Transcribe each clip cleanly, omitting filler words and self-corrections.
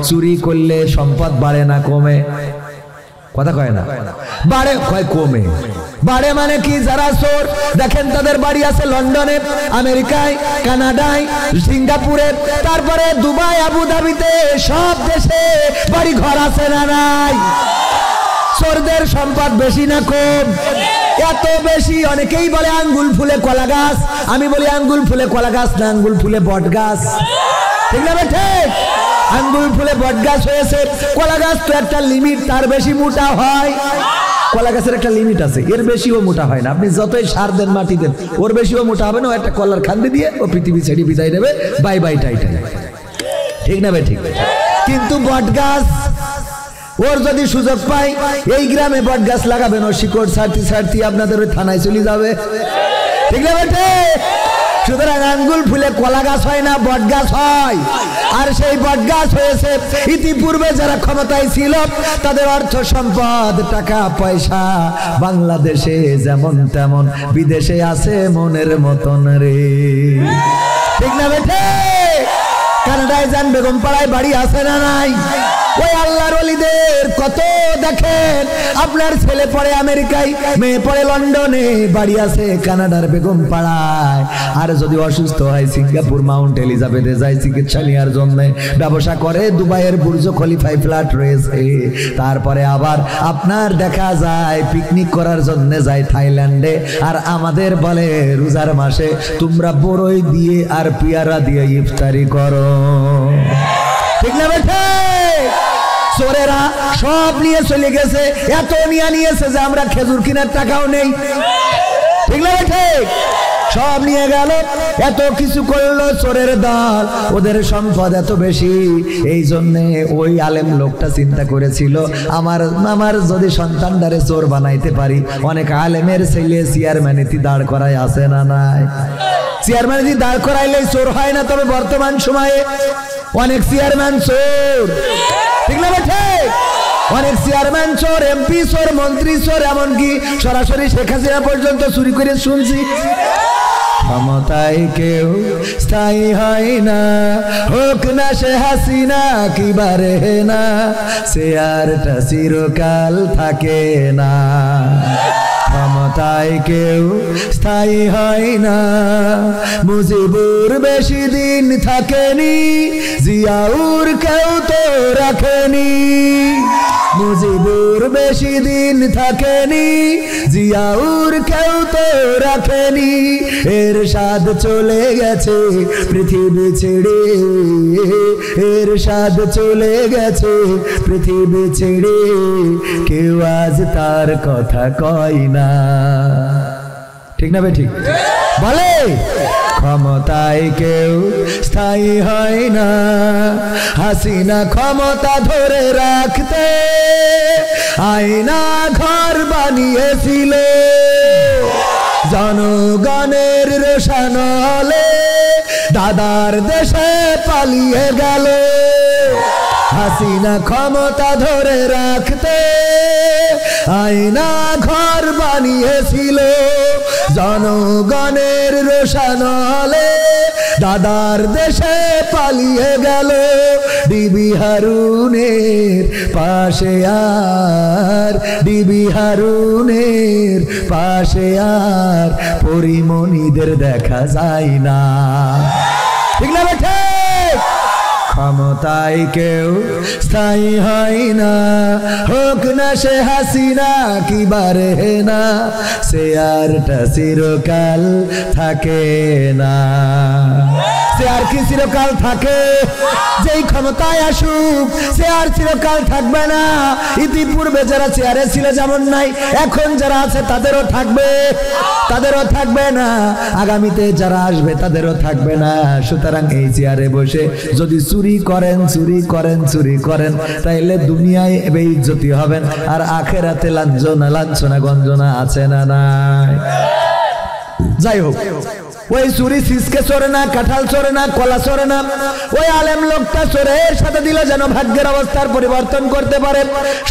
চুরি করলে সম্পদ বাড়ে না কমে? কথা কয় না, বাড়ে কয় কমে। বাড়ে মানে কি? যারা চোর দেখেন তাদের বাড়ি আছে লন্ডনে, আমেরিকায়, কানাডায়, সিঙ্গাপুরে, তারপরে দুবাই, আবুধাবিতে, সব দেশে বাড়ি ঘর আছে না নাই? চোরদের সম্পদ বেশি না কম? এত বেশি। অনেকেই বলে আঙ্গুল ফুলে কলা গাছ, আমি বলি আঙ্গুল ফুলে কলা গাছ না, আঙ্গুল ফুলে বট গাছ। ঠিক না ঠিক? আঙ্গুল ফুলে বট গাছ হয়েছে, কলা গাছ তো একটা লিমিট, তার বেশি মোটা হয়। কলা গাছের একটা লিমিট আছে, এর বেশিও মোটা হয় না। আপনি যতই সার দেন, মাটি দেন, ওর বেশিও মোটা হবে না। ও একটা কলার খান্দি দিয়ে ও পৃথিবী ছেড়ে বিদায় দেবে, বাই বাই টাই টাই। ঠিক না ভাই? ঠিক। কিন্তু বট গাছ, ওর যদি সুযোগ পাই এই গ্রামে বট গাছ লাগাবেন, ও শিকড় ছাড়তে ছাড়তে আপনাদের ওই থানায় চলে যাবে। ঠিক না বেটে? সুতরাং আঙ্গুল ফুলে কলা গাছ হয় না, বট গাছ হয়। আর সেই বট গাছ হয়েছে ইতিপূর্বে যারা ক্ষমতায় ছিল, তাদের অর্থ সম্পদ, টাকা পয়সা বাংলাদেশে যেমন তেমন, বিদেশে আছে মনের মতন রে। ঠিক না বেটে? কানাডায় যান, বেগম পাড়ায় বাড়ি আছে না নাই? ওই আল্লাহর ওলিদের কত দেখেন, আপনার ছেলে পড়ে আমেরিকায়, মেয়ে পড়ে লন্ডনে, বাড়ি আছে কানাডার বেগম পাড়ায়। আর যদি অসুস্থ হয় সিঙ্গাপুর মাউন্ট এলিজাবেথে যায় চিকিৎসা নেওয়ার জন্য, ব্যবসা করে দুবাইয়ের বুর্জ খলিফায় ফ্ল্যাট রয়েছে। তারপরে আবার আপনার দেখা যায় পিকনিক করার জন্য যায় থাইল্যান্ডে। আর আমাদের বলে রোজার মাসে তোমরা বড়ই দিয়ে আর পিয়ারা দিয়ে ইফতারি করো। ঠিক না বেঠে? চোরেরা সব নিয়ে চলে গেছে, এত নিয়েছে যে আমরা খেজুর কেনার টাকাও নেই। ঠিক না ঠিক? সব নিয়ে গেল, এত কিছু করলো চোরের দল, ওদের সম্পদ এত বেশি। এই জন্যে ওই আলেম লোকটা চিন্তা করেছিল, আমার যদি সন্তানটারে চোর বানাইতে পারি। অনেক আলেমের ছেলে চেয়ারম্যানিতে দাঁড় করায় আছে না নাই? চেয়ারম্যানিতে দাঁড় করাইলেই চোর হয় না, তবে বর্তমান সময়ে অনেক চেয়ারম্যান চোর। ঠিক না ঠিক? অনেক চেয়ারম্যান চোর, এমপি চোর, মন্ত্রী চোর, এমনকি সরাসরি শেখ হাসিনা পর্যন্ত চুরি করে শুনছি। ক্ষমতায় কেউ স্থায়ী হয় না, হোক না সে হাসিনা কি বারে না, চেয়ারটা চিরকাল থাকে না। ক্ষমতায় কেউ স্থায়ী হয় না, মুজিবুর বেশি দিন থাকেনি, জিয়াউর কেউ তো রাখেনি। মুজিবুর বেশি দিন থাকেনি, জিয়াউর কেউ তো রাখেনি। এরশাদ চলে গেছে পৃথিবী ছেড়ে, এরশাদ চলে গেছে পৃথিবী ছেড়ে, কেউ আজ তার কথা কয় না। ঠিক না ভাই? ঠিক বলে। ক্ষমতায় কেউ স্থায়ী হয় না, হাসিনা ক্ষমতা ধরে রাখতে আয়না ঘর বানিয়েছিল, জনগণের রোশানলে দাদার দেশে পালিয়ে গেল। হাসিনা ক্ষমতা ধরে রাখতে আয়না ঘর বানিয়েছিল, জনগণের রোশানলে দাদার দেশে পালিয়ে গেল। ডিবি হারুনের পাশে আর, ডিবি হারুনের পাশে আর পরিমণিদের দেখা যায় না। ঠিক না বেঠে? ক্ষমতায় কেউ স্থায়ী হয় না, হোক না সে হাসিনা কি বারে না, চেয়ারটা চিরকাল থাকে না। চেয়ার কি চিরকাল থাকে? যেই ক্ষমতায় আসুক চেয়ার চিরকাল থাকবে না। ইতিপূর্বে যারা চেয়ারে ছিল যেমন নাই, এখন যারা আছে তাদেরও থাকবে, তাদেরও থাকবে না। আগামীতে যারা আসবে তাদেরও থাকবে না। সুতরাং এই চেয়ারে বসে যদি চুরি করেন, চুরি করেন, চুরি করেন, তাইলে দুনিয়ায় বেইজ্জতি হবেন, আর আখেরাতে লাঞ্ছনা, লাঞ্ছনা গঞ্জনা আছে না নাই? যাই হোক, ওই চুরি সিসকে চোরে না, কাঁঠাল চোরে না, কলা চোরে না, ওই আলেম লোকটা চোরের সাথে দিল যেন ভাগ্যের অবস্থার পরিবর্তন করতে পারে।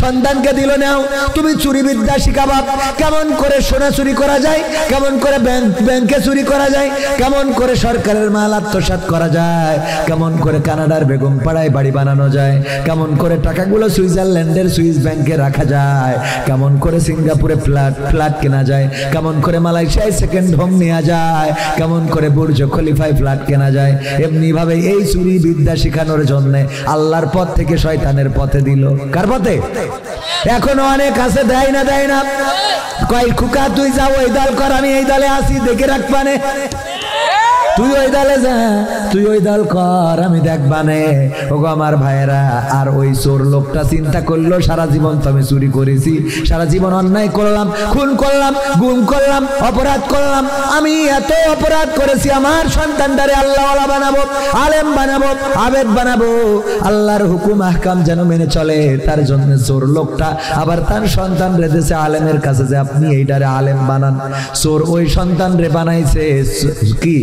সন্তানকে দিল, নাও তুমি চুরি বিদ্যা শিখাবা, কেমন করে সোনা চুরি করা যায়, কেমন করে ব্যাংকে চুরি করা যায়, কেমন করে সরকারের মাল আত্মসাৎ করা যায়, কেমন করে কানাডার বেগম পাড়ায় বাড়ি বানানো যায়, কেমন করে টাকাগুলো সুইজারল্যান্ডের সুইস ব্যাংকে রাখা যায়, কেমন করে সিঙ্গাপুরে ফ্ল্যাট কেনা যায়, কেমন করে মালয়েশিয়ায় সেকেন্ড হোম নেওয়া যায়, কেমন করে বুর্জ খলিফায় ফ্ল্যাট কেনা যায়। এমনি ভাবে এই চুরি বিদ্যা শেখানোর জন্য আল্লাহর পথ থেকে শয়তানের পথে দিল। কার পথে? এখনো অনেক আছে, দেয় না দেয় না, কয় খুকা তুই যাও ওই দল কর, আমি এই দলে আসি, দেখে রাখবানে, তুই ওই দলে যা, তুই ওই দল কর, আমি দেখবানে। ওগো আমার ভাইয়েরা, আর ওই চোর লোকটা চিন্তা করলো সারা জীবন তো আমি চুরি করেছি, সারা জীবন অন্যায় করলাম, খুন করলাম, গুম করলাম, অপরাধ করলাম, আমি এত অপরাধ করেছি, আমার সন্তানটারে আল্লাহওয়ালা বানাবো, আলেম বানাবো, আবেদ বানাবো, আল্লাহর হুকুম আহকাম যেন মেনে চলে। তার জন্য চোর লোকটা আবার তার সন্তান রেখেছে আলেমের কাছে যে আপনি এইটারে আলেম বানান। চোর ওই সন্তান রে বানাইছে কি?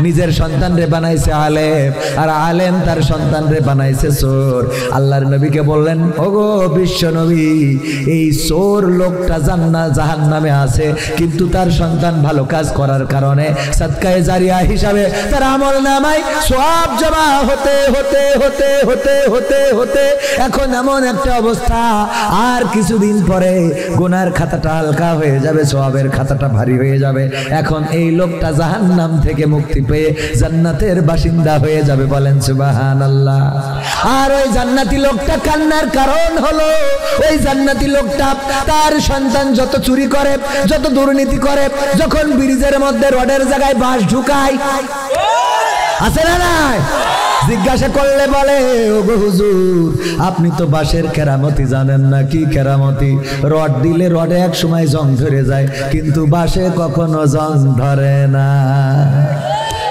নিজের সন্তান রে বানাইছে আলেম, আর আলেম তার সন্তান রে বানাইছে চোর। আল্লাহর নবীকে বললেন, ওগো বিশ্ব নবী, এই চোর লোকটা জাহান্নামে আছে, কিন্তু তার সন্তান ভালো কাজ করার কারণে সাদকায়ে জারিয়া হিসাবে তার আমল নামায় সওয়াব জমা হতে হতে হতে হতে হতে হতে এখন এমন একটা অবস্থা, আর কিছুদিন পরে গুনার খাতাটা হালকা হয়ে যাবে, সওয়াবের খাতাটা ভারী হয়ে যাবে। এখন এই লোকটা জাহান্নাম থেকে মুক্তি পেয়ে জান্নাতের বাসিন্দা হয়ে যাবে। বলেন সুবহানাল্লাহ। আর ওই জান্নাতি লোকটা কান্নার কারণ হলো, ওই জান্নাতি লোকটা তার সন্তান যত চুরি করে, যত দুর্নীতি করে, যখন ব্রিজের মধ্যে রডের জায়গায় বাঁশ ঢুকায়, আছে না নাই? জিজ্ঞাসা করলে বলে, ওগো হুজুর, আপনি তো বাঁশের কেরামতি জানেন না। কি কেরামতি? রড দিলে রডে এক সময় জং ধরে যায়, কিন্তু বাঁশে কখনো জং ধরে না।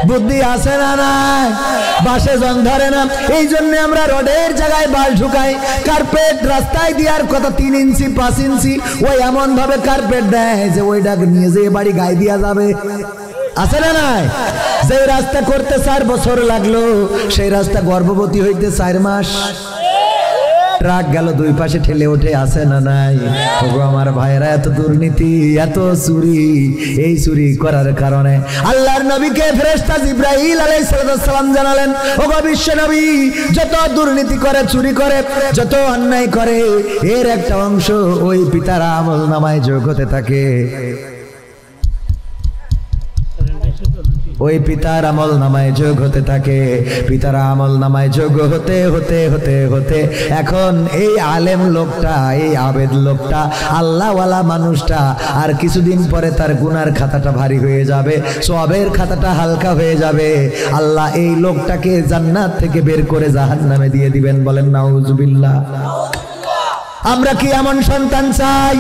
বুদ্ধি আছে না নাই? বাঁশে জং ধরে না, এই জন্য আমরা রডের জায়গায় বাঁশ ঢুকাই। কার্পেট রাস্তায় দেওয়ার কথা 3 ইঞ্চি 5 ইঞ্চি, ওই এমন ভাবে কার্পেট দেয় যে ওইটা নিয়ে যেয়ে বাড়ি গায়ে দিয়া যাবে। আছে না নাই? যে রাস্তা করতে 4 বছর লাগলো, সেই রাস্তা গর্ভবতী হইতে 4 মাস। ট্রাক গেল 2 পাশে ঠেলে ওঠে, আছে না নাই? ওগো আমার ভাইরা, এত দুর্নীতি, এত চুরি, এই চুরি করার কারণে আল্লাহর নবীকে ফেরেশতা জিবরাইল আলাইহিস সালাম জানালেন, ওগো বিশ্ব নবী, যত দুর্নীতি করে, চুরি করে, যত অন্যায় করে, এর একটা অংশ ওই পিতার আমল নামায় যোগ হতে থাকে। ওই পিতার আমল নামায় যোগ হতে থাকে। পিতার আমল নামায় যোগ হতে হতে হতে হতে এখন এই আলেম লোকটা, এই আবেদ লোকটা, আল্লাহওয়ালা মানুষটা, আর কিছুদিন পরে তার গুনার খাতাটা ভারী হয়ে যাবে, সওয়াবের খাতাটা হালকা হয়ে যাবে। আল্লাহ এই লোকটাকে জান্নাত থেকে বের করে জাহান্নামে দিয়ে দিবেন। বলেন নাউজুবিল্লাহ। আমরা কি এমন সন্তান চাই?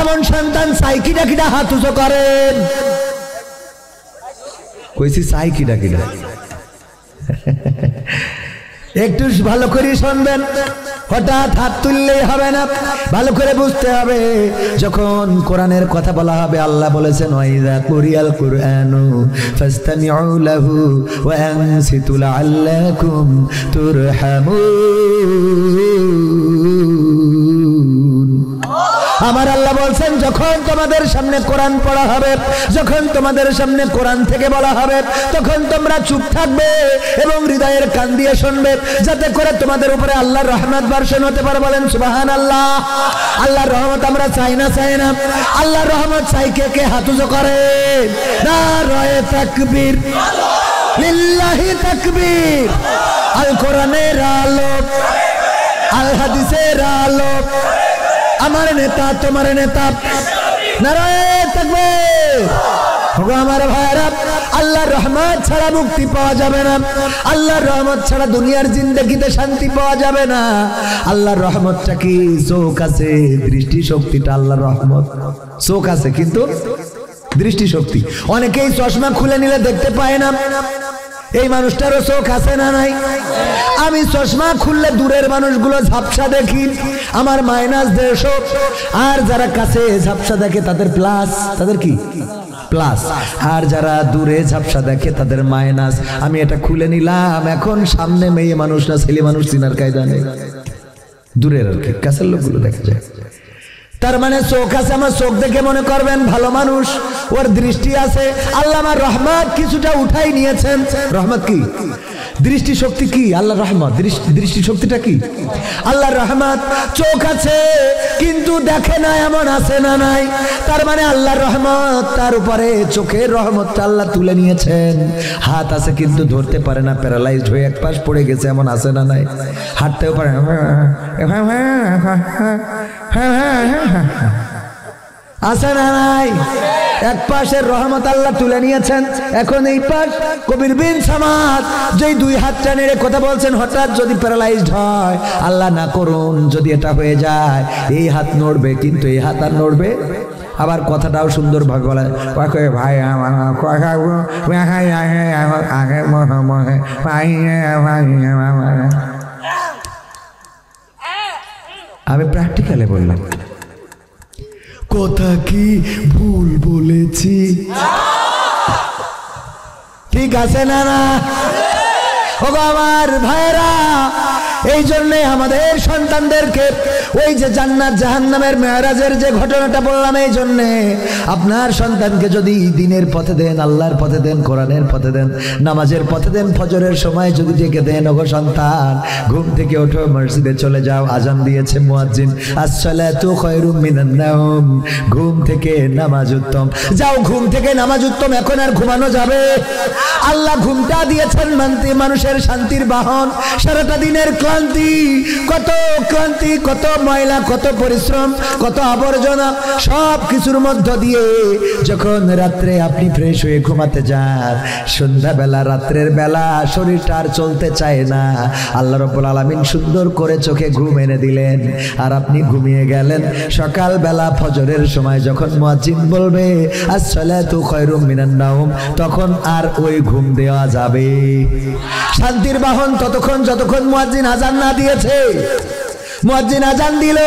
এমন সন্তান চাই কিনা? কিনা হাত উঁচু করেন। কইছি চাই কিনা কিনা, একটু ভালো করে শুনবেন, হঠাৎ হাত তুললেই হবে না, ভালো করে বুঝতে হবে। যখন কোরআনের কথা বলা হবে, আল্লাহ বলেছেন, ওয়াইযা কুরিয়াল কুরআনু ফাসতামিউ লাহু ওয়া আনসিতু লাআল্লাকুম তুরহামুন। আমার আল্লাহ বলছেন, যখন তোমাদের সামনে কোরআন পড়া হবে, যখন তোমাদের সামনে কোরআন থেকে বলা হবে, তখন তোমরা চুপ থাকবে এবং হৃদয়ের কান দিয়ে শুনবে, যাতে করে তোমাদের উপরে আল্লাহর রহমত বর্ষণ হতে পারে। বলেন সুবহানাল্লাহ। আল্লাহর রহমত আমরা চাই না? চাই না? আল্লাহর রহমত চাই কে কে? হাত উঁচু করে। নারায়ে তাকবীর, লিল্লাহি তাকবীর। আল কোরআনের আলো, আল হাদিসের আলো, আমার নেতা তোমার নেতা, নারায়ে তাকবীর। ওগো আমার ভাইরা, আল্লাহর রহমত ছাড়া মুক্তি পাওয়া যাবে না। আল্লাহর রহমত ছাড়া দুনিয়ার জিন্দেগিতে শান্তি পাওয়া যাবে না। আল্লাহর রহমতটা কি? চোখ আছে, দৃষ্টি শক্তিটা আল্লাহর রহমত। চোখ আছে কিন্তু দৃষ্টি শক্তি, অনেকেই চশমা খুলে নিলে দেখতে পায় না। এই মানুষটারও চোখ আছে না নাই? আমি চশমা খুললে দূরের মানুষগুলো ঝাপসা দেখি, আমার -150, আর যারা কাছে ঝাপসা দেখে তাদের প্লাস, তাদের কি প্লাস, আর যারা দূরে ঝাপসা দেখে তাদের মাইনাস। আমি এটা খুলে নিলাম, এখন সামনে মেয়ে মানুষ না ছেলে মানুষ চিনার কায়দা নেই, দূরের আর কি, কাছের লোকগুলো দেখা যায়। তার মানে চোখ আছে, আমার চোখ দেখে মনে করবেন ভালো মানুষ, ওর দৃষ্টি আছে। আল্লাহ আমার রহমত কিছুটা উঠাই নিয়েছেন। রহমত কি? দৃষ্টি শক্তি কি? আল্লাহর রহমত। দৃষ্টি শক্তিটা কি? আল্লাহর রহমত। চোখ আছে কিন্তু দেখে না, এমন আছে না নাই? তার মানে আল্লাহর রহমত, তার উপরে চোখের রহমতটা আল্লাহ তুলে নিয়েছেন। হাত আছে কিন্তু ধরতে পারে না, প্যারালাইজড হয়ে এক পাশ পড়ে গেছে, এমন আছে না নাই? হাঁটতেও পারে না, আছে না নাই? এক পাশের রহমত আল্লাহ তুলে নিয়েছেন। এখন এই পাশ কবির বিন সামাদ যেই 2 হাতটা নেড়ে কথা বলছেন, হঠাৎ যদি প্যারালাইজড হয়, আল্লাহ না করুন যদি এটা হয়ে যায়, এই হাত নড়বে কিন্তু এই হাত আর নড়বে। আবার কথাটাও সুন্দরভাবে বলা, ভাই আমি প্র্যাকটিক্যালে বললাম, কথা কি ভুল বলেছি? ঠিক আছে না না? ও আমার ভাইরা, এই জন্যে আমাদের সন্তানদেরকে ওই যে জান্নাত জাহান্নামের মেরাজের যে ঘটনাটা বললাম, এই জন্যে আপনার সন্তানকে যদি দিনের পথে দেন, আল্লাহর পথে দেন, কোরআনের পথে দেন, নামাজের পথে দেন, ফজরের সময় যদি ডেকে দেন, ওগো সন্তান ঘুম থেকে ওঠো, মসজিদে চলে যাও, আজান দিয়েছে মুয়াজ্জিন, আসসালাতু খায়রুম মিনান নাওম, ঘুম থেকে নামাজ উত্তম, যাও ঘুম থেকে নামাজ উত্তম। এখন আর ঘুমানো যাবে? আল্লাহ ঘুমটা দিয়েছেন মানুষের শান্তির বাহন। সারাটা দিনের ক্লান্তি, কত ময়লা, কত পরিশ্রম, কত আবর্জনা, সব কিছুর মধ্য দিয়ে যখন রাত্রে আপনি ফ্রেশ হয়ে ঘুমাতে যান, সন্ধ্যাবেলা রাত্রের বেলা শরীরটা আর চলতে চায় না, আল্লাহ রাব্বুল আলামিন সুন্দর করে চোখে ঘুম এনে দিলেন, আর আপনি ঘুমিয়ে গেলেন। সকালবেলা ফজরের সময় যখন মুয়াজ্জিন বলবে আসসালাতু খায়রুম মিনান নাওম, তখন আর ওই ঘুম দেওয়া যাবে। শান্তির বাহন ততক্ষণ যতক্ষণ মুয়াজ্জিন আজান না দিয়েছে। মুয়াজ্জিন আজান দিল,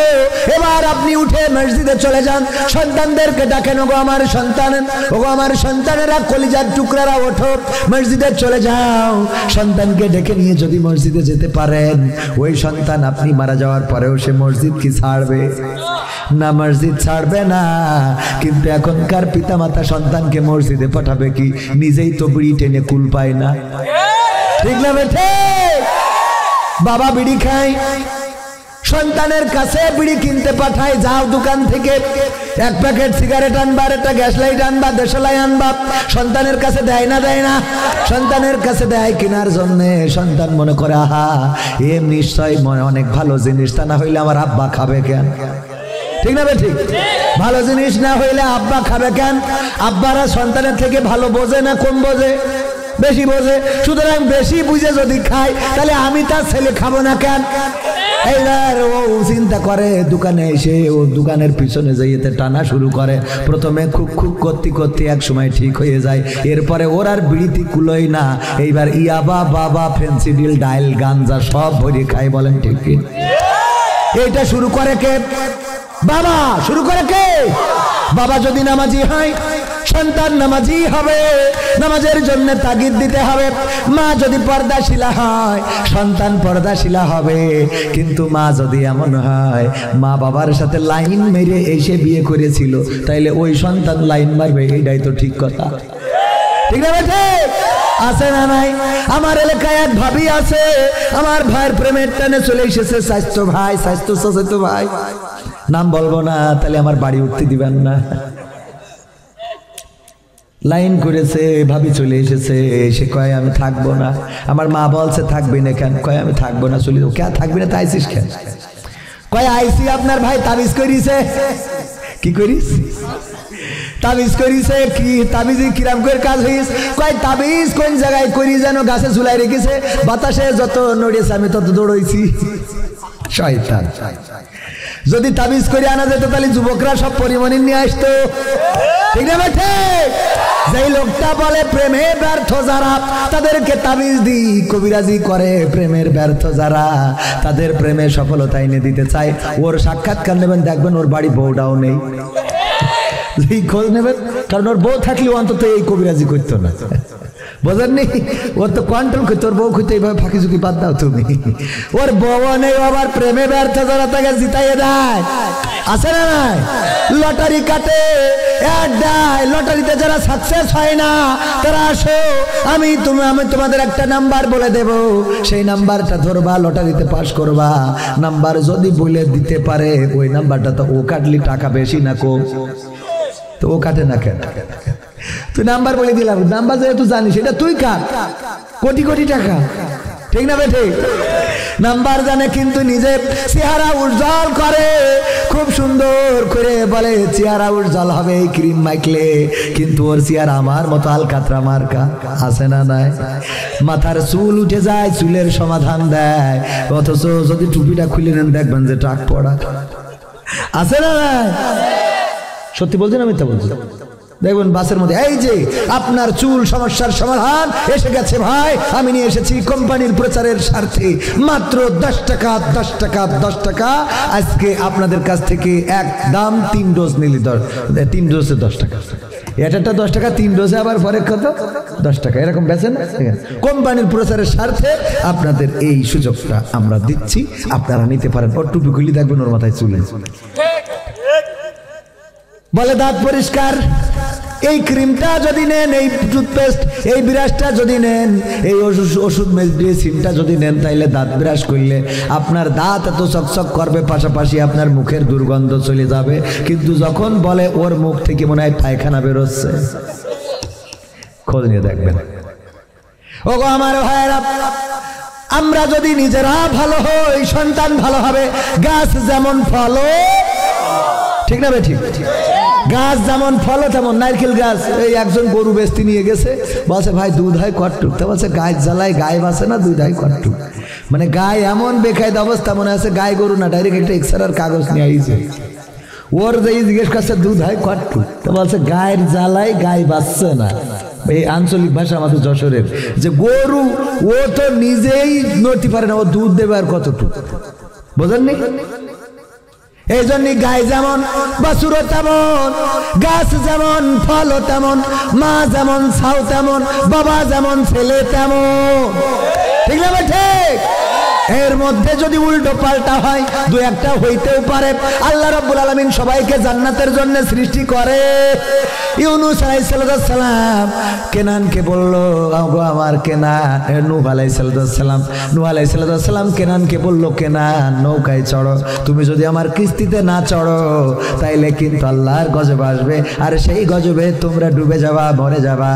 এবার আপনি উঠে মসজিদে চলে যান, সন্তানদেরকে ডাকেন, ওগো আমার সন্তান, ওগো আমার সন্তানেরা, কলিজার টুকরারা, ওঠো মসজিদে চলে যাও। সন্তানকে ডেকে নিয়ে যদি মসজিদে যেতে পারেন, ওই সন্তান আপনি মারা যাওয়ার পরেও সে মসজিদ কি ছাড়বে? না, মসজিদ ছাড়বে না। কিন্তু এখনকার পিতামাতা সন্তানকে মসজিদে পাঠাবে কি? নিজেই তো বিড়ি টেনে কুল পায় না, ঠিক না বেঠে? বাবা বিড়ি খায়, সন্তানের কাছে বিড়ি কিনতে পাঠায়, যাও দোকান থেকে 1 প্যাকেট সিগারেট আনবা, একটা গ্যাস লাইট আনবা, দেশলাই আনবা। সন্তানের কাছে দেয় না? দেয় না? সন্তানের কাছে দেয় কেনার জন্য। সন্তান মনে করে আহা এ নিশ্চয় অনেক ভালো জিনিস, তা না হইলে আমার আব্বা খাবে কেন? ঠিক না ঠিক? ভালো জিনিস না হইলে আব্বা খাবে কেন? আব্বারা সন্তানের থেকে ভালো বোঝে না কম বোঝে? বেশি বোঝে। সুতরাং বেশি বুঝে যদি খায়, তাহলে আমি তার ছেলে খাবো না কেন? এইবার ও চিন্তা করে, দোকানে এসে ও দোকানের পিছনে যাইতে টানা শুরু করে। প্রথমে খুব করতে করতে এক সময় ঠিক হয়ে যায়, এরপরে ওর আর বিড়িতে কুলোই না, এইবার ইয়াবা, বাবা, ফেন্সিডিল, ডাইল, গাঞ্জা সব ভরে খায়। বলেন ঠিক কি? এইটা শুরু করে কে? বাবা শুরু করে কে? বাবা যদি নামাজি হয়, সন্তান নামাজি হবে, নামাজের জন্য তাগিদ দিতে হবে। মা যদি পর্দাশীলা হয়, সন্তান পর্দাশীলা হবে। কিন্তু মা যদি এমন হয়, মা বাবার সাথে লাইন মেরে এসে বিয়ে করেছিল, তাইলে ওই সন্তান লাইন মারবে। এইটাই তো ঠিক কথা, ঠিক না বেঠে? আছে না নাই? আমার এলাকায় এক ভাবি আছে, আমার ভাইয়ের প্রেমের টানে চলে এসেছে। স্বাস্থ্য ভাই, স্বাস্থ্য সচেত ভাই, নাম বলবো না, তাহলে আমার বাড়ি উঠতে দিবেন না। লাইন করেছে, ভাবি চলে এসেছে, সে কয় আমি থাকবো না। আমার মা বলছে থাকবি না কেন? কয় আমি থাকবো না, চলে যাবো। কে থাকবি না? তাই আইসিস কেন? কয় আইসি আপনার ভাই তাবিজ করিছে। কি করিস? তাবিজ করিছে। কি তাবিজ? কিরাম করে কাজ হইস? কয় তাবিজ কোন জায়গায় করি যেন গাছে ঝুলাই রেখেছে, বাতাসে যত নড়িয়েছে আমি তত দৌড়ইছি। শয়তান। যদি তাবিজ করে আনা যেত তাহলে যুবকরা সব পরিমণি নিয়ে আসতো, ঠিক না বেঠে? যেই লোকটা বলে প্রেমে ব্যর্থ যারা, তাদেরকে তাবিজ দি কবিরাজি করে। প্রেমের ব্যর্থ যারা, তাদের প্রেমে সফলতা এনে দিতে চায়। ওর সাক্ষাৎকার নেবেন, দেখবেন ওর বাড়ি বউটাও নেই। খোঁজ নেবেন, কারণ ওর বউ থাকলেও অন্তত এই কবিরাজি করতো না, বোঝেননি? ওর তো কন্ট্রোল করতো, ওর বউ খুঁজতে এইভাবে ফাঁকি ঝুঁকি বাদ দাও তুমি। ওর বউ নেই, আবার প্রেমে ব্যর্থ যারা তাকে জিতাইয়ে দেয়, আছে না নাই? লটারি কাটে, অ্যাড দেয়, লটারিতে যারা সাকসেস হয় না তারা আসো, আমি তোমাদের একটা নাম্বার বলে দেব, সেই নাম্বারটা ধরবা, লটারিতে পাস করবা। নাম্বার যদি বলে দিতে পারে, ওই নাম্বারটা তো ও কাটলি টাকা বেশি না কম, তো ও কাটে না কেন? তুই নাম্বার বলে দিলাম, নাম্বার যেহেতু জানিস সেটা তুই কাট, কোটি কোটি টাকা, ঠিক না বেঠে? নাম্বার জানে কিন্তু নিজে চেহারা উজ্জ্বল করে, খুব সুন্দর করে বলে চেহারা উজ্জ্বল হবে এই ক্রিম মাইকলে, কিন্তু ওর চেহারা আমার মতো আলকাতরা মার্কা, আছে না নাই? মাথার চুল উঠে যায়, চুলের সমাধান দেয়, অথচ যদি টুপিটা খুলে নেন দেখবেন যে টাক পড়া, আছে না নাই? সত্যি বলছি না মিথ্যা বলছি? দেখবেন বাসের মধ্যে এই যে আপনার চুল সমস্যার সমাধান এসে গেছে ভাই, আমি নিয়ে এসেছি কোম্পানির প্রচারের স্বার্থে, মাত্র 10 টাকা 10 টাকা 10 টাকা। আজকে আপনাদের কাছ থেকে একদম 3 ডোজ নিলি, 3 ডোজে 10 টাকা, এটা 10 টাকা, 3 ডোজে আবার পরে কত 10 টাকা, এরকম বেচেন। কোম্পানির প্রচারের স্বার্থে আপনাদের এই সুযোগটা আমরা দিচ্ছি, আপনারা নিতে পারেন। ওর টুপি খুলি দেখবেন ওর মাথায় চুল বলে দাঁত পরিষ্কার। এই ক্রিমটা যদি নেন, এই টুথপেস্ট, এই ব্রাশটা যদি নেন, এই ওষুধ মেডিসিনটা যদি নেন, তাইলে দাঁত ব্রাশ করলে আপনার দাঁত এত চকচক করবে, পাশাপাশি আপনার মুখের দুর্গন্ধ চলে যাবে। কিন্তু যখন বলে ওর মুখ থেকে মনে হয় পায়খানা বেরোচ্ছে, খোঁজ নিয়ে দেখবেন। ওগো আমার ভাইয়েরা, আমরা যদি নিজেরা ভালো হই, সন্তান ভালো হবে। গাছ যেমন ফলো, ঠিক না ভাই? ঠিক, গাছ যেমন ফলো তেমন। নারকেল গাছ, এই একজন গরু বেচতে নিয়ে গেছে, বলছে ভাই দুধ হয় কটটুক, তো বলছে গাছ জ্বালায় গায়ে বাসে না, দুধ হয় কটটুক। মানে গায়ে এমন বেকায়দ অবস্থা, মনে আছে গায়ে গরু না, ডাইরেক্ট একটা এক্সরার কাগজ নিয়ে আইছে। ওর যে জিজ্ঞেস করছে দুধ হয় কটটুক, তো বলছে গায়ের জ্বালায় গায়ে বাসছে না। এই আঞ্চলিক ভাষা আমাদের যশোরের, যে গরু ও তো নিজেই নড়তে পারে না, ও দুধ দেবে আর কতটুক, বোঝেননি? এই জন্যই গায়ে যেমন বাছুরও তেমন, গাছ যেমন ফল তেমন, মা যেমন ছাও তেমন, বাবা যেমন ছেলে তেমন, ঠিক না? ঠিক। এর মধ্যে যদি উল্টো পাল্টা হয়, দু একটা হইতেও পারে। আল্লাহ রাব্বুল আলামিন সবাইকে জান্নাতের জন্য সৃষ্টি করে। ইউনূস আলাইহিস সালাম কেনানকে বলল, আমার কেনান, নূহ আলাইহিস সালাম কেনানকে বলল, কেনান নৌকায় চড়ো, তুমি যদি আমার কিস্তিতে না চড়ো তাইলে কিন্তু আল্লাহর গজব আসবে, আর সেই গজবে তোমরা ডুবে যাবা, মরে যাবা।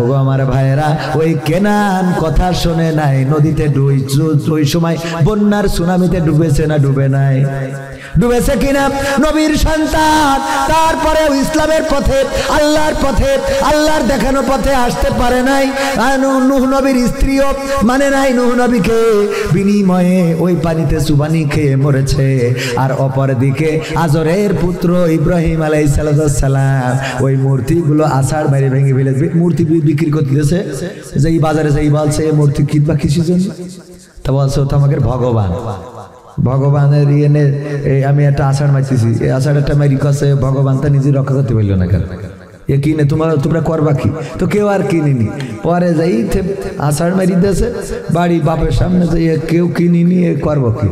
ওগো আমার ভাইয়েরা, ওই কেনান কথা শুনে নাই, নদীতে ওই সময় বন্যার সুনামিতে ডুবেছে না ডুবে নাই? ডুবেছে কিনা? নবীর সন্তান, তারপরে ইসলামের পথে, আল্লাহর পথে, আল্লাহর দেখানো পথে আসতে পারে নাই। নূহ নবীর স্ত্রীও মানে নাই নূহ নবীকে, বিনিময়ে ওই পানিতে চুবানি খেয়ে মরেছে। আর অপরদিকে আজরের পুত্র ইব্রাহিম আলাইহিস সালাম ওই মূর্তিগুলো আষাঢ় মেরে ভেঙে ফেলে মূর্তি বিক্রি করতেছে। যেই বাজারে যেই বলছে মূর্তি কিনবা কিসের জন্য, তা বলছে তো আমাকে ভগবানের ইয়ে, আমি একটা আষাঢ় মারতেছি, এই আষাঢ়টা মারি কাছে ভগবান তা নিজে রক্ষা করতে পারল না কেন? এ কিনে তোমরা করবা কি? তো কেউ আর কিনিনি। পরে যাই আষাঢ় মারি দিয়েছে, বাড়ি বাপের সামনে যাই কেউ কিনিনি, এ করবো কি?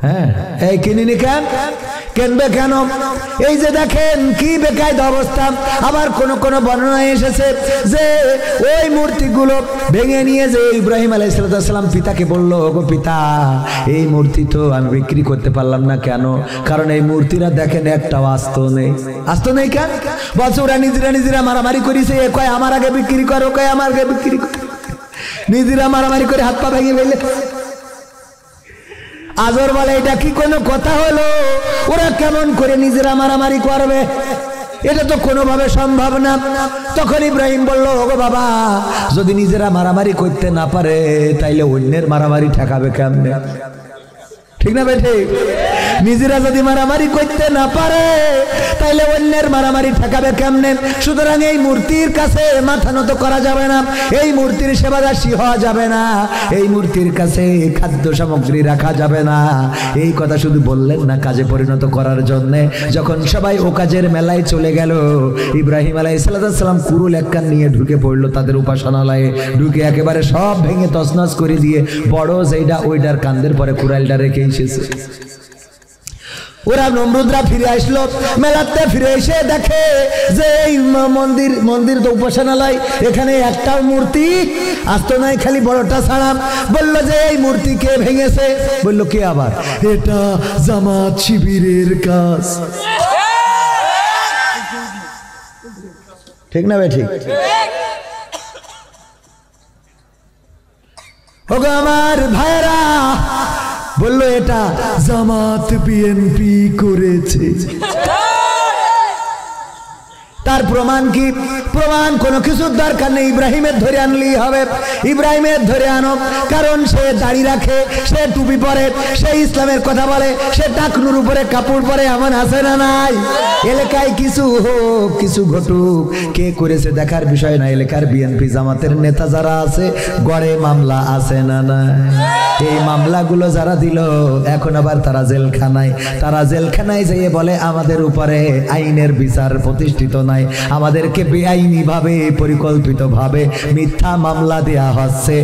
হ্যাঁ, এই কিনিনি কেন? কেনবে কেন? এই যে দেখেন কি বেকায়দা অবস্থা। আবার কোন বর্ণনায় এসেছে যে ওই মূর্তিগুলো ভেঙে নিয়ে যে ইব্রাহিম আলাইহিস সালাম পিতাকে বলল, ওগো পিতা, এই মূর্তি তো আমি বিক্রি করতে পারলাম না। কেন? কারণ এই মূর্তিরা দেখেন একটাও আস্ত নেই। আস্ত নেই কেন? বলছে ওরা নিজেরা মারামারি করেছে, এ কয় আমার আগে বিক্রি করো, কয় আমার আগে বিক্রি করো, নিজেরা মারামারি করে হাত পা ভেঙে ফেলে। আজর বলে এটা কি কোনো কথা হলো? ওরা কেমন করে নিজেরা মারামারি করবে? এটা তো কোনোভাবে সম্ভব না। তখন ইব্রাহিম বলল, ওগো বাবা, যদি নিজেরা মারামারি করতে না পারে তাইলে অন্যের মারামারি ঠেকাবে কেমনে? ঠিক না বেঠে? নিজেরা যদি মারামারি করতে না পারে তাইলে অন্যের মারামারি ঠেকাবে কেমনে? সুতরাং এই মূর্তির কাছে মাথা নত করা যাবে না, এই মূর্তির সেবাদাসী হওয়া যাবে না, এই মূর্তির কাছে খাদ্য সামগ্রী রাখা যাবে না। এই কথা শুধু বললেন না, কাজে পরিণত করার জন্যে। যখন সবাই ও কাজের মেলায় চলে গেল, ইব্রাহিম আলাইহিস সালাম কুরুল একখান নিয়ে ঢুকে পড়লো তাদের উপাসনালয়ে। ঢুকে একেবারে সব ভেঙে তছনছ করে দিয়ে বড় যেইটা ওইটার কান্দের পরে কুড়ালটা রেখে এসেছে। ওরা নমরুদরা ফিরে আসলো, মেলাতে ফিরে এসে দেখে যে এই মন্দির তো উপাসনালয়, এখানে একটাও মূর্তি আসতো নাই, খালি বড়টা ছাড়া। বললো যে এই মূর্তি কে ভেঙেছে? বললো কে আবার? এটা জামাত শিবিরের কাজ। ঠিক না ভাই? ঠিক। ওগো আমার ভাইরা, বললো এটা জামাত বিএনপি করেছে। তার প্রমাণ কি? প্রমাণ কোনো কিছুর দরকার নেই, ইব্রাহিমের ধরে আনলেই হবে। ইব্রাহিমের ধরে আনো, কারণ সে দাড়ি রাখে, সে টুপি পরে, সে ইসলামের কথা বলে, সে টাকনুর উপরে কাপড় পরে, এমন আছে না নাই? এলাকায় কিছু হোক কিছু ঘটুক, কে করেছে দেখার বিষয় না। এলাকার বিএনপি জামাতের নেতা যারা আছে, গড়ে মামলা আছে না নাই? এই মামলাগুলো যারা দিল, এখন আবার তারা জেলখানায়। তারা জেলখানায় যেয়ে বলে আমাদের উপরে আইনের বিচার প্রতিষ্ঠিত নাই, আমাদেরকে বেআইনি ভাবে পরিকল্পিত ভাবে মিথ্যা মামলা দেয়া হচ্ছে।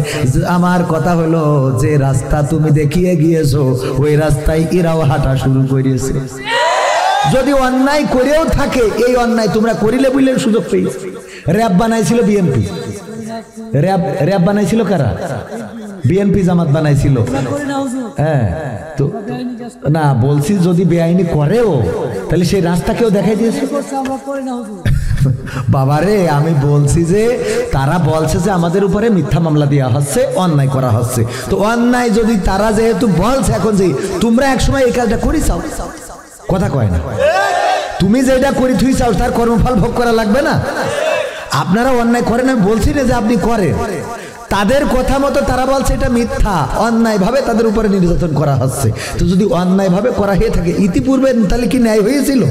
আমার কথা হলো, যে রাস্তা তুমি দেখিয়ে গিয়েছো ওই রাস্তায় এরাও হাঁটা শুরু করেছে। যদি অন্যায় করেও থাকে, এই অন্যায় তোমরা করিলে বুঝলে সুযোগ পেয়েছে। র্যাব বানাইছিল বিএনপি, র্যাব বানাইছিল কারা? বিএনপি জামাত বানাইছিল। হ্যাঁ তো না বলছি, যদি বেআইনি করেও তাহলে সেই রাস্তা কেউ দেখাই দিয়েছে। বাবারে আমি বলছি যে তারা বলছে যে আমাদের উপরে মিথ্যা মামলা দেওয়া হচ্ছে, অন্যায় করা হচ্ছে। তো অন্যায় যদি তারা যেহেতু বলছে, এখন যে তোমরা একসময় এই কাজটা করি চাও, কথা কয় না। তুমি যেটা করি থুই চাও, তার কর্মফল ভোগ করা লাগবে না? আপনারা অন্যায় করেন, আমি বলছি না যে আপনি করেন। তাদের কথা মতো তারা বলছে এটা মিথ্যা, অন্যায় ভাবে তাদের উপরে নির্যাতন করা হচ্ছে। তো যদি অন্যায় ভাবে করা হয়ে থাকে ইতিপূর্বে, তাহলে কি ন্যায় হয়েছিল?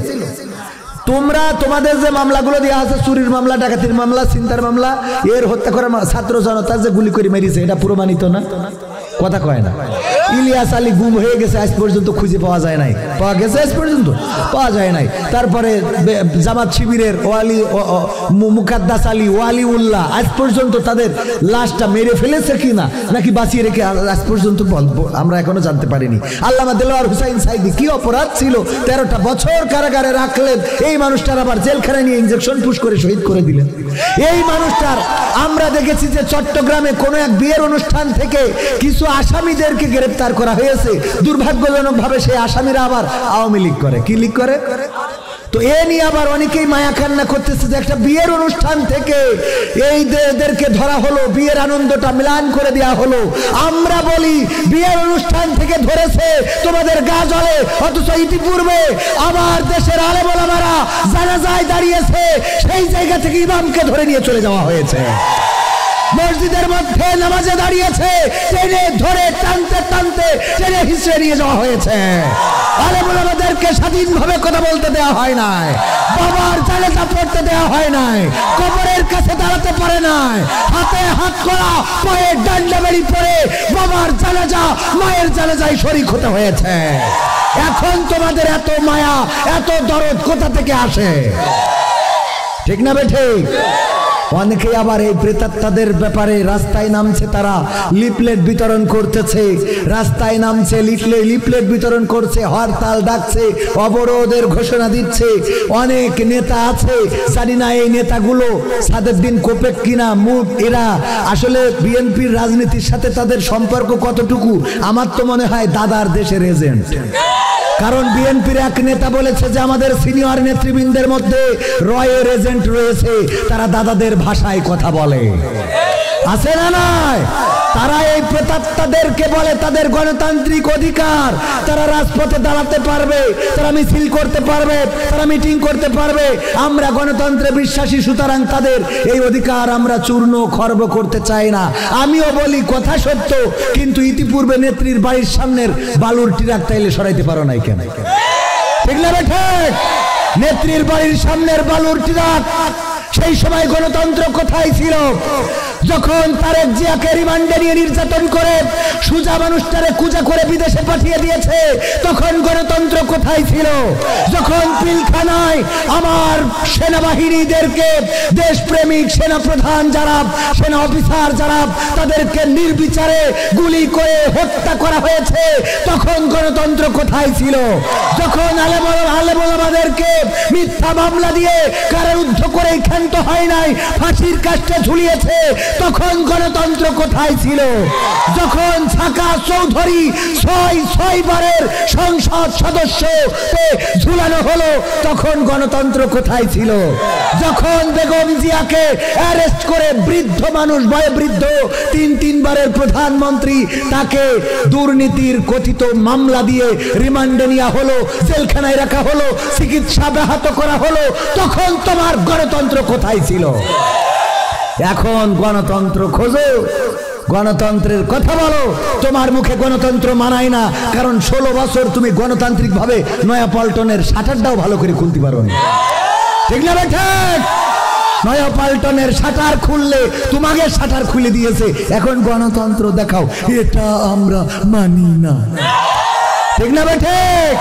তোমরা তোমাদের যে মামলাগুলো দেওয়া আছে, চুরির মামলা, ডাকাতির মামলা, চিন্তার মামলা, এর হত্যা করা ছাত্র জনতার যে গুলি করে মেরেছে, এটা প্রমাণিত না? কথা কয় না। ইলিয়াস আলী গুম হয়ে গেছে, আজ পর্যন্ত খুঁজে পাওয়া যায় নাই। পাওয়া গেছে? আজ পর্যন্ত পাওয়া যায় নাই। তারপরে জামাত শিবিরের ওয়ালি মুকাদ্দাস আলী ওয়ালিউল্লাহ, আজ পর্যন্ত তাদের লাশটা মেরে ফেলেছে কিনা নাকি বাঁচিয়ে রেখে আজ পর্যন্ত আমরা এখনো জানতে পারিনি। আল্লামা দেলোয়ার হুসাইন সাইদি কি অপরাধ ছিল? 13টা বছর কারাগারে রাখলেন, এই মানুষটার আবার জেলখানায় নিয়ে ইনজেকশন পুশ করে শহীদ করে দিলেন। এই মানুষটার আমরা দেখেছি যে চট্টগ্রামে কোনো এক বিয়ের অনুষ্ঠান থেকে কিছু আসামিদেরকে গ্রেফতার করা হয়েছে। দুর্ভাগ্যজনক ভাবে সেই আসামিরা আবার আওয়ামী লীগ করে। কি লীগ করে? তো এ নিয়ে আবার অনেকেই মায়া কান্না করতেছে যে একটা বিয়ের অনুষ্ঠান থেকে এইদেরকে ধরা হলো, বিয়ের আনন্দটা মিলান করে দেওয়া হলো। আমরা বলি বিয়ের অনুষ্ঠান থেকে ধরেছে, তোমাদের গা জ্বলে, অথচ ইতিপূর্বে আমার দেশের আলেম ওলামারা জানাজায় দাঁড়িয়েছে, সেই জায়গা থেকে ইমামকে ধরে নিয়ে চলে যাওয়া হয়েছে। মসজিদের মধ্যে নামাজে দাঁড়িয়েছে, টেনে ধরে টানতে টানতে টেনে হিসেবে নিয়ে যাওয়া হয়েছে। আলেম ওলামাদেরকে স্বাধীনভাবে কথা বলতে দেওয়া হয় নাই, বাবার জানাজা পড়তে দেওয়া হয় নাই, কবরের কাছে দাঁড়াতে পারে নাই, হাতে হাত করা, পায়ে ডান্ডা বেড়ি পরে বাবার জানাজা, মায়ের জানাজায় শরীক হতে হয়েছে। এখন তোমাদের এত মায়া, এত দরদ কোথা থেকে আসে? ঠিক না বে ঠিক? অনেকে আবার এই প্রেতাত্মাদের ব্যাপারে রাস্তায় নামছে, তারা লিফলেট বিতরণ করতেছে, রাস্তায় নামছে, লিফলেট বিতরণ করছে, হরতাল ডাকছে, অবরোধের ঘোষণা দিচ্ছে। অনেক নেতা আছে, জানি না এই নেতাগুলো সাদেউদ্দিন কোপেক কিনা মুখ, এরা আসলে বিএনপির রাজনীতির সাথে তাদের সম্পর্ক কতটুকু? আমার তো মনে হয় দাদার দেশের এজেন্ট। কারণ বিএনপির এক নেতা বলেছে যে আমাদের সিনিয়র নেতৃবৃন্দের মধ্যে রয়ের এজেন্ট রয়েছে, তারা দাদাদের ভাষায় কথা বলে। আছে না নাই? তারা এই প্রেতাত্মাদেরকে বলে তাদের গণতান্ত্রিক অধিকার, তারা রাজপথে দাঁড়াতে পারবে, তারা মিছিল করতে পারবে, তারা মিটিং করতে পারবে। আমরা গণতন্ত্রে বিশ্বাসী, সুতরাং তাদের এই অধিকার আমরা চূর্ণ খর্ব করতে চাই না। আমিও বলি কথা সত্য, কিন্তু ইতিপূর্বে নেত্রীর বাড়ির সামনের বালুর ট্রাক তাইলে সরাইতে পারো নাই কেন? ঠিক না ঠিক? নেত্রীর বাড়ির সামনের বালুর ট্রাক, সেই সময় গণতন্ত্র কোথায় ছিল? যখন তারেক জিয়াকে রিমান্ডে নিয়ে নির্যাতন করে সুজা মানুষটারে কুজা করে বিদেশে পাঠিয়ে দিয়েছে, তখন গণতন্ত্র কোথায় ছিল? যখন পিলখানায় আমার সেনাবাহিনীদেরকে, দেশপ্রেমিক সেনাপ্রধান যারা, সেনা অফিসার যারা, তাদেরকে নির্বিচারে গুলি করে হত্যা করা হয়েছে, তখন গণতন্ত্র কোথায় ছিল? যখন আলেমাদেরকে মিথ্যা মামলা দিয়ে কারারুদ্ধ করে ক্ষান্ত হয় নাই, ফাঁসির কাস্টে ঝুলিয়েছে, তখন গণতন্ত্র কোথায় ছিল? যখন ছাকা চৌধুরী ছয় বারের সংসদ সদস্য ঝুলানো হলো, তখন গণতন্ত্র কোথায় ছিল? যখন বেগম জিয়াকে অ্যারেস্ট করে বৃদ্ধ মানুষ, বয়োবৃদ্ধ, তিনবারের প্রধানমন্ত্রী, তাকে দুর্নীতির কথিত মামলা দিয়ে রিমান্ডে নেওয়া হলো, জেলখানায় রাখা হলো, চিকিৎসা ব্যাহত করা হলো, তখন তোমার গণতন্ত্র কোথায় ছিল? এখন গণতন্ত্র খোঁজো, গণতন্ত্রের কথা বলো। তোমার মুখে গণতন্ত্র মানায় না, কারণ 16 বছর তুমি গণতান্ত্রিক ভাবে নয়াপল্টনের শাটারটাও ভালো করে খুলতে পারো না। ঠিক না ঠিক? নয়াপল্টনের শাটার খুললে তোমাকে শাটার খুলে দিয়েছে, এখন গণতন্ত্র দেখাও, এটা আমরা মানি না। ঠিক না ঠিক?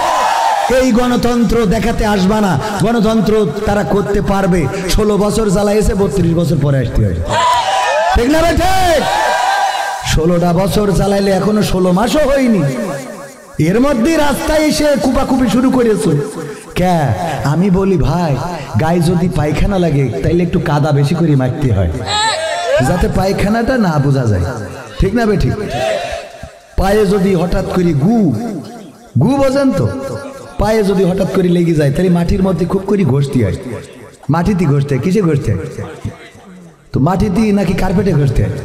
এই গণতন্ত্র দেখাতে আসবা না। গণতন্ত্র তারা করতে পারবে, 16 বছর জ্বালাইছে, 32 বছর পরে আসতে হবে। ঠিক না ঠিক? 16টা বছর জ্বালাইলে এখনো 16 মাসও হয়নি, এর মধ্যে রাস্তায় এসে কুপাকুপি শুরু করেছো। কে? আমি বলি ভাই, গায়ে যদি পায়খানা লাগে তাইলে একটু কাদা বেশি করে মারতে হয়, যাতে পায়খানাটা না বোঝা যায়। ঠিক না বেঠিক? পায়ে যদি হঠাৎ করে গু বোঝেন তো, পায়ে যদি হঠাৎ করে লেগে যায় তাহলে মাটির মধ্যে খুব করে ঘষতে হয়। মাটিতে ঘষতে হয়, কিসে ঘষতে হয়? তো মাটিতে নাকি কার্পেটে ঘষতে হয়?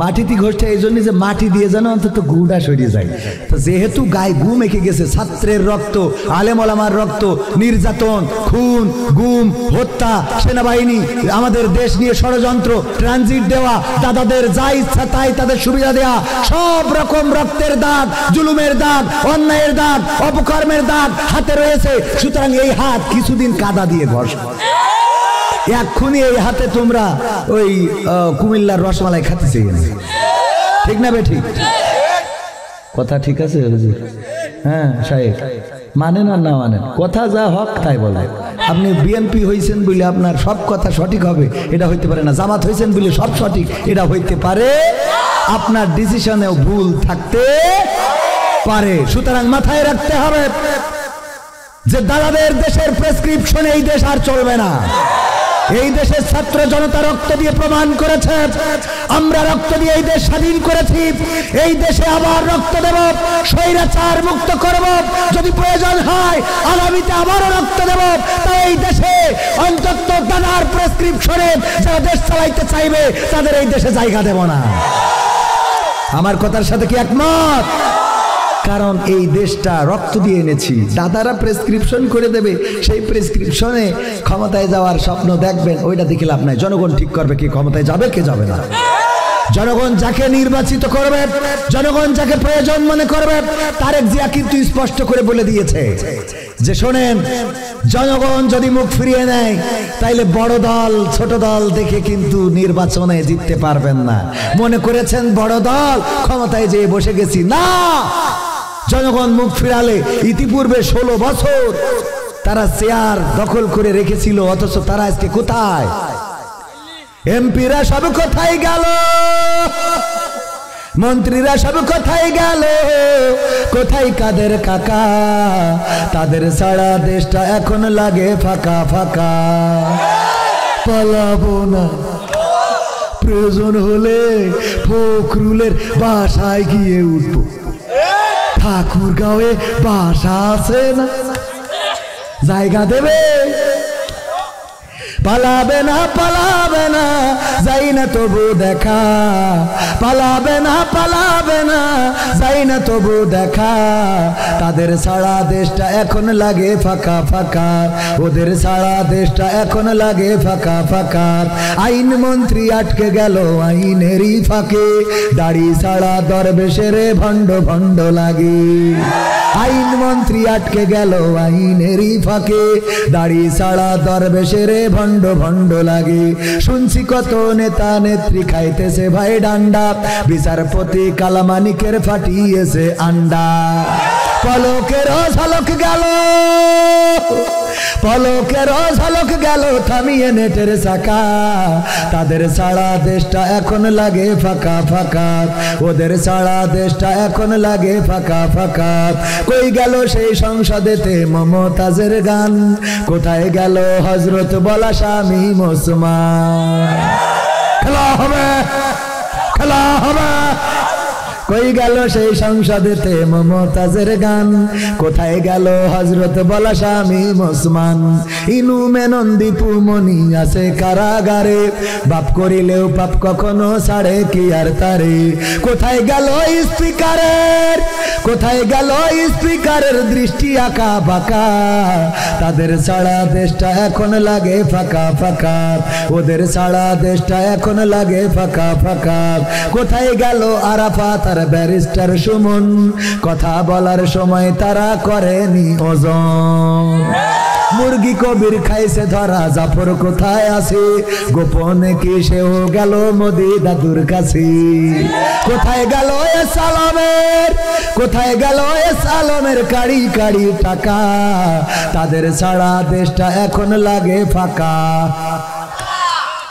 মাটিতে ঘষতে এই জন্য যে মাটি দিয়ে যেন অন্তত গুটা সরিয়ে যায়। তো যেহেতু গায়ে গু মেখে গেছে, ছাত্রের রক্ত, আলেম ওলামার রক্ত, নির্যাতন, খুন, গুম, হত্যা, সেনাবাহিনী, আমাদের দেশ নিয়ে ষড়যন্ত্র, ট্রানজিট দেওয়া, দাদাদের যা ইচ্ছা তাই তাদের সুবিধা দেওয়া, সব রকম রক্তের দাগ, জুলুমের দাগ, অন্যায়ের দাগ, অপকর্মের দাগ হাতে রয়েছে। সুতরাং এই হাত কিছুদিন কাদা দিয়ে ঘষ। এক্ষুনি এই হাতে তোমরা ওই কুমিল্লার রসমালাই খাতে চাই। ঠিক না বেঠিক? কথা ঠিক আছে? হ্যাঁ সাহেব, মানেন আর না মানেন, কথা যা হক তাই বলে। আপনি বিএনপি হয়েছেন বলে আপনার সব কথা সঠিক হবে এটা হইতে পারে না, জামাত হয়েছেন বলে সব সঠিক এটা হইতে পারে, আপনার ডিসিশনেও ভুল থাকতে পারে। সুতরাং মাথায় রাখতে হবে যে দাদাদের দেশের প্রেসক্রিপশনে এই দেশ আর চলবে না। এই দেশের ছাত্র জনতা রক্ত দিয়ে প্রমাণ করেছে, আমরা রক্ত দিয়ে এই দেশ স্বাধীন করেছি, এই দেশে আবার রক্ত দেব, স্বৈরাচার মুক্ত করব, যদি প্রয়োজন হয় আগামীতে আবারও রক্ত দেব। তাই এই দেশে অন্তত দাদার প্রেসক্রিপশনে যারা দেশ চালাইতে চাইবে তাদের এই দেশে জায়গা দেব না। আমার কথার সাথে কি একমত? কারণ এই দেশটা রক্ত দিয়ে এনেছি, দাদারা প্রেসক্রিপশন করে দেবে, সেই প্রেসক্রিপশনে ক্ষমতায় যাওয়ার স্বপ্ন দেখবেন, ওইটা দেখে লাভ নাই। জনগণ ঠিক করবে কে ক্ষমতায় যাবে কে যাবে না। জনগণ যাকে নির্বাচিত করবে, জনগণ যাকে প্রয়োজন মনে করবে, তারেক জিয়া কিন্তু স্পষ্ট করে বলে দিয়েছে যে শোনেন, জনগণ যদি মুখ ফিরিয়ে নেয় তাইলে বড় দল ছোট দল দেখে কিন্তু নির্বাচনে জিততে পারবেন না। মনে করেছেন বড় দল ক্ষমতায় যেয়ে বসে গেছি, না, জনগণ মুখ ফিরালে ইতিপূর্বে 16 বছর তারা চেয়ার দখল করে রেখেছিল, অথচ তারা আজকে কোথায়? এমপিরা সব কোথায় গেল? মন্ত্রীরা সব কোথায় গেল? কোথায় কাদের কাকা? তাদের সারা দেশটা এখন লাগে ফাঁকা ফাঁকা। পালাবো না, প্রয়োজন হলে ফখরুলের বাসায় গিয়ে উঠবো। ঠাকুরগাঁওয়ে বাসা আছে না, জায়গা দেবে? পালাবে না যাই না তবু দেখা, পালাবে না যাই না তবু দেখা। তাদের সারা দেশটা এখন লাগে ফাঁকা ফাঁকা, ওদের সারা দেশটা এখন লাগে ফাঁকা ফাঁকা। আইন মন্ত্রী আটকে গেল আইনেরই ফাঁকে, দাড়ি ছাড়া দরবেশের ভণ্ড ভণ্ড লাগে। আইন মন্ত্রী আটকে গেল আইনেরই ফাঁকে, দাড়ি ছাড়া দরবেশের ভণ্ড ভণ্ড লাগে। শুনছি কত নেতা নেত্রী খাইতেছে ভাই ডান্ডা, বিচারপতি কালামানিকের ফাটিয়েছে আন্ডা। পলকের ঝলক গেল, পলকের ঝলক গেল থামিয়ে নেটের চাকা। তাদের সারা দেশটা এখন লাগে ফাঁকা ফাঁকা, ওদের সারা দেশটা এখন লাগে ফাঁকা ফাঁকা। কই গেল সেই সংসদেতে মমতাজের গান, কোথায় গেল হযরত বলা স্বামী ওসমান। খেলা হবে, খেলা হবে। কই গেল সেই সংসদেতে মমতাজের গান, কোথায় গেল হযরত বলা স্বামী ওসমান। ইনু মেনন দীপু মনি আছে কারাগারে, বাপ করিলেও পাপ কখনো ছাড়ে কি আর তারে। কোথায় গেল স্পিকারের, কোথায় গেল স্পিকারের দৃষ্টি আঁকা বাঁকা। তাদের সারা দেশটা এখন লাগে ফাঁকা ফাঁকা, ওদের সারা দেশটা এখন লাগে ফাঁকা ফাঁকা। কোথায় গেল আরাফাত আর ব্যারিস্টার সুমন, কথা বলার সময় তারা করেনি ওজন। মুরগি কবির খাইছে ধরা, জাফর কোথায় আছে গোপনে কি সেও গেল মোদি দাদুর কাছে। কোথায় গেল এ সালামের, কোথায় গেল এ সালামের কাড়ি কাড়ি টাকা। তাদের সারা দেশটা এখন লাগে ফাঁকা।